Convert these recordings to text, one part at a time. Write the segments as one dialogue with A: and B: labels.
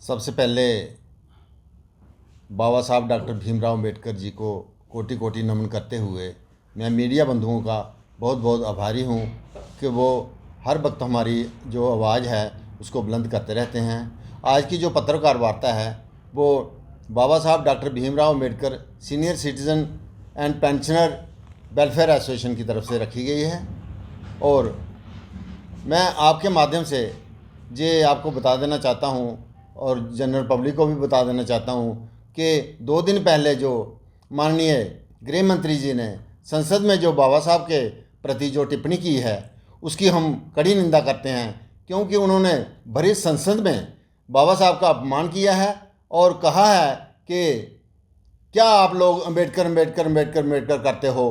A: सबसे पहले बाबा साहब डॉक्टर भीमराव अम्बेडकर जी को कोटि कोटि नमन करते हुए मैं मीडिया बंधुओं का बहुत बहुत आभारी हूँ कि वो हर वक्त हमारी जो आवाज़ है उसको बुलंद करते रहते हैं। आज की जो पत्रकार वार्ता है वो बाबा साहब doctor Bhimrao Ambedkar senior citizen and pensioner welfare association की तरफ से रखी गई है और मैं आपके माध्यम से ये आपको बता देना चाहता हूँ और जनरल पब्लिक को भी बता देना चाहता हूँ कि 2 दिन पहले जो माननीय गृह मंत्री जी ने संसद में जो बाबा साहब के प्रति जो टिप्पणी की है उसकी हम कड़ी निंदा करते हैं, क्योंकि उन्होंने भरी संसद में बाबा साहब का अपमान किया है और कहा है कि क्या आप लोग अम्बेडकर अम्बेडकर अम्बेडकर अम्बेडकर करते हो।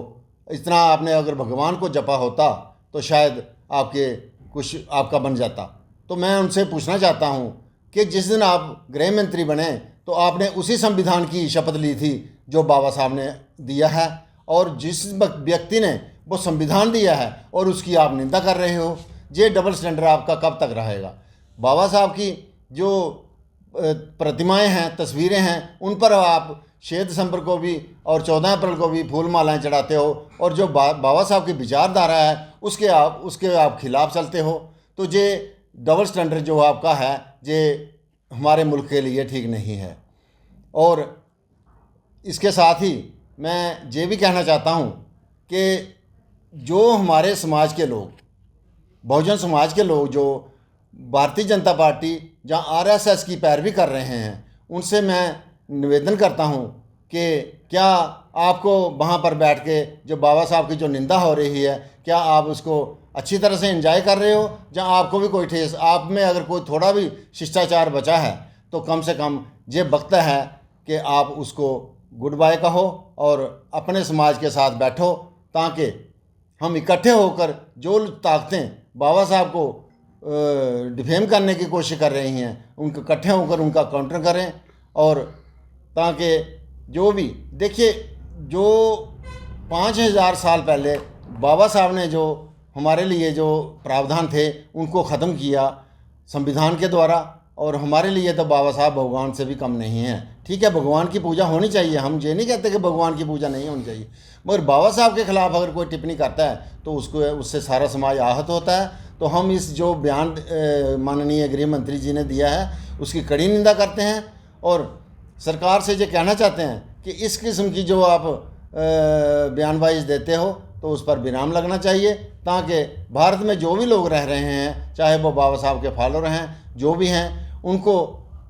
A: इतना आपने अगर भगवान को जपा होता तो शायद आपके कुछ आपका बन जाता। तो मैं उनसे पूछना चाहता हूँ कि जिस दिन आप गृह मंत्री बने तो आपने उसी संविधान की शपथ ली थी जो बाबा साहब ने दिया है, और जिस व्यक्ति ने वो संविधान दिया है और उसकी आप निंदा कर रहे हो। ये डबल स्टैंडर्ड आपका कब तक रहेगा। बाबा साहब की जो प्रतिमाएं हैं, तस्वीरें हैं, उन पर आप 6 दिसंबर को भी और 14 अप्रैल को भी फूल मालाएँ चढ़ाते हो, और जो बाबा साहब की विचारधारा है उसके आप खिलाफ चलते हो। तो ये डबल स्टैंडर्ड जो आपका है ये हमारे मुल्क के लिए ठीक नहीं है। और इसके साथ ही मैं ये भी कहना चाहता हूँ कि जो हमारे समाज के लोग, बहुजन समाज के लोग जो भारतीय जनता पार्टी या आरएसएस की पैरवी कर रहे हैं, उनसे मैं निवेदन करता हूँ कि क्या आपको वहाँ पर बैठ के जो बाबा साहब की जो निंदा हो रही है, क्या आप उसको अच्छी तरह से एंजॉय कर रहे हो, या आपको भी कोई ठेस, आप में अगर कोई थोड़ा भी शिष्टाचार बचा है तो कम से कम ये वक्त है कि आप उसको गुड बाय कहो और अपने समाज के साथ बैठो, ताकि हम इकट्ठे होकर जो ताकतें बाबा साहब को डिफेम करने की कोशिश कर रही हैं उनको इकट्ठे होकर उनका काउंटर करें। और ताकि जो भी देखिए, जो 5000 साल पहले बाबा साहब ने जो हमारे लिए जो प्रावधान थे उनको ख़त्म किया संविधान के द्वारा, और हमारे लिए तो बाबा साहब भगवान से भी कम नहीं हैं। ठीक है, भगवान की पूजा होनी चाहिए, हम ये नहीं कहते कि भगवान की पूजा नहीं होनी चाहिए, मगर बाबा साहब के ख़िलाफ़ अगर कोई टिप्पणी करता है तो उससे सारा समाज आहत होता है। तो हम इस जो बयान माननीय गृह मंत्री जी ने दिया है उसकी कड़ी निंदा करते हैं और सरकार से ये कहना चाहते हैं कि इस किस्म की जो आप बयानबाजी देते हो तो उस पर विराम लगना चाहिए, ताकि भारत में जो भी लोग रह रहे हैं, चाहे वो बाबा साहब के फॉलोअर हैं, जो भी हैं, उनको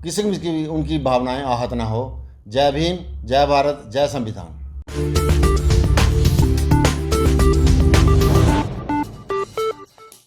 A: किसी की उनकी भावनाएं आहत ना हो। जय भीम, जय भारत, जय संविधान।